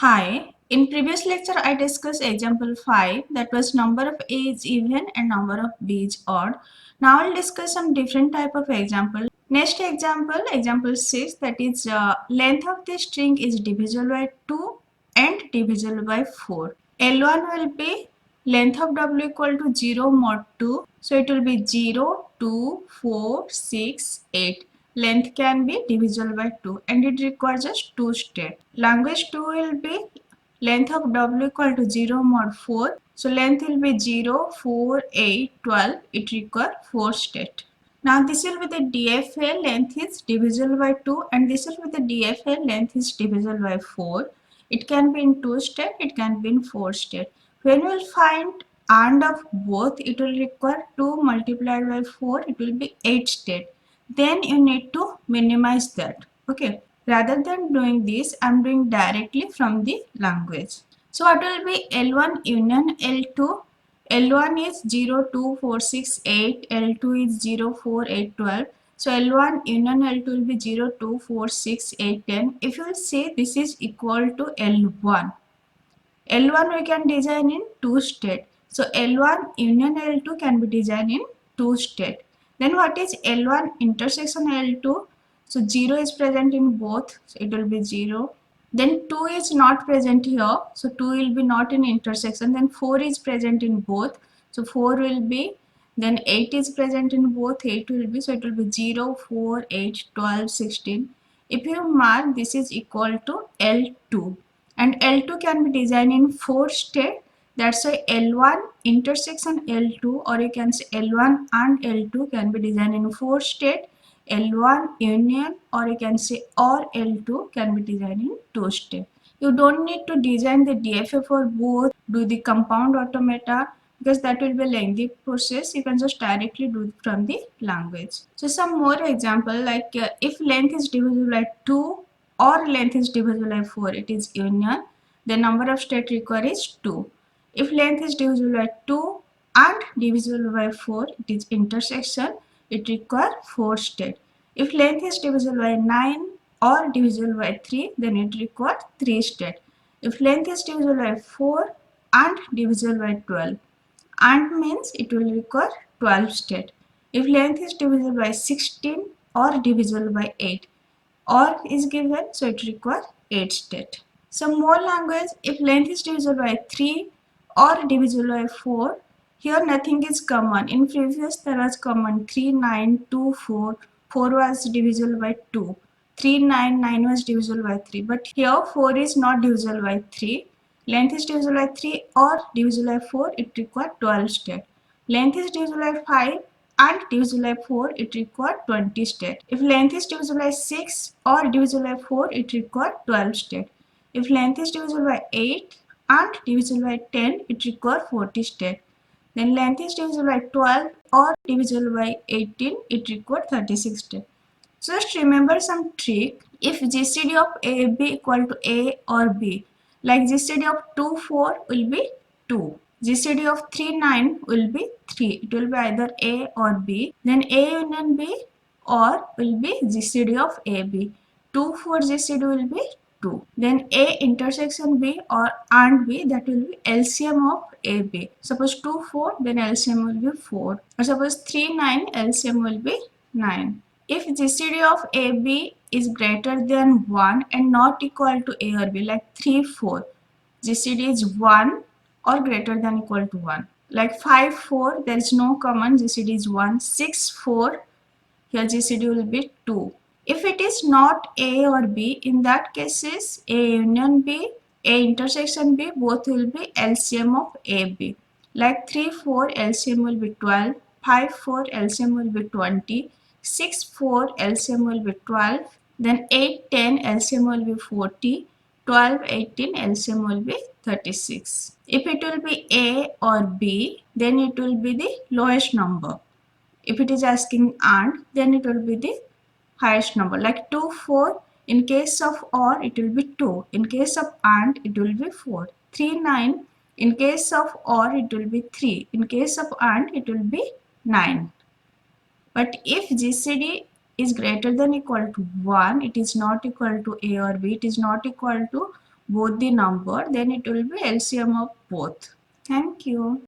Hi, in previous lecture I discussed example 5 that was number of A is even and number of B is odd. Now I'll discuss some different type of example. Next example 6 that is length of the string is divisible by 2 and divisible by 4. L1 will be length of W equal to 0 mod 2. So it will be 0, 2, 4, 6, 8. Length can be divisible by 2 and it requires just 2 steps. Language 2 will be length of W equal to 0 mod 4. So length will be 0, 4, 8, 12. It requires 4 steps. Now this will be the DFA length is divisible by 2 and this will be the DFA length is divisible by 4. It can be in 2 steps, it can be in 4 steps. When you will find AND of both, it will require 2 multiplied by 4, it will be 8 steps. Then you need to minimize that. Okay. Rather than doing this, I am doing directly from the language. So what will be L1 union L2? L1 is 0, 2, 4, 6, 8. L2 is 0, 4, 8, 12. So L1 union L2 will be 0, 2, 4, 6, 8, 10. If you will say this is equal to L1. L1 we can design in 2 states. So L1 union L2 can be designed in 2 states. Then what is L1 intersection L2? So 0 is present in both. So it will be 0. Then 2 is not present here. So 2 will be not in intersection. Then 4 is present in both. So 4 will be. Then 8 is present in both. 8 will be. So it will be 0, 4, 8, 12, 16. If you mark this is equal to L2 and L2 can be designed in 4 steps. That's why L1 intersection L2 or you can say L1 and L2 can be designed in 4 steps. L1 union or you can say or L2 can be designed in 2 steps. You don't need to design the DFA for both, do the compound automata because that will be a lengthy process. You can just directly do it from the language. So some more example like if length is divisible by 2 or length is divisible by 4, it is union. The number of steps required is 2. If length is divisible by 2 and divisible by 4, it is intersection. It requires 4 steps. If length is divisible by 9 or divisible by 3, then it requires 3 steps. If length is divisible by 4 and divisible by 12, and means it will require 12 steps. If length is divisible by 16 or divisible by 8, or is given, so it requires 8 steps. Some more language, if length is divisible by 3 or divisible by 4, here nothing is common. In previous there was common 3, 9, 2, 4, 4 was divisible by 2, 3, 9, 9 was divisible by 3. But here 4 is not divisible by 3. Length is divisible by 3 or divisible by 4, it requires 12 steps. Length is divisible by 5 and divisible by 4, it requires 20 steps. If length is divisible by 6 or divisible by 4, it requires 12 steps. If length is divisible by 8 and divisible by 10, it requires 40 steps. Then length is divisible by 12 or divisible by 18, it requires 36 steps. So just remember some trick. If GCD of A, B equal to A or B, like GCD of 2, 4 will be 2. GCD of 3, 9 will be 3. It will be either A or B. Then A union B or will be GCD of AB. 2, 4 GCD will be 2. Then A intersection B or and B, that will be LCM of AB. Suppose 2, 4, then LCM will be 4. Or suppose 3, 9, LCM will be 9. If GCD of AB is greater than 1 and not equal to A or B, like 3, 4, GCD is 1 or greater than equal to 1. Like 5, 4, there is no common, GCD is 1. 6, 4, here GCD will be 2. If it is not A or B, in that cases A union B, A intersection B, both will be LCM of AB. Like 3, 4, LCM will be 12, 5, 4, LCM will be 20, 6, 4, LCM will be 12, then 8, 10, LCM will be 40, 12, 18, LCM will be 36. If it will be A or B, then it will be the lowest number. If it is asking and, then it will be the highest number. Like 2, 4, in case of or it will be 2. In case of and it will be 4. 3, 9, in case of or it will be 3. In case of and it will be 9. But if GCD is greater than equal to 1, it is not equal to A or B, it is not equal to both the number, then it will be LCM of both. Thank you.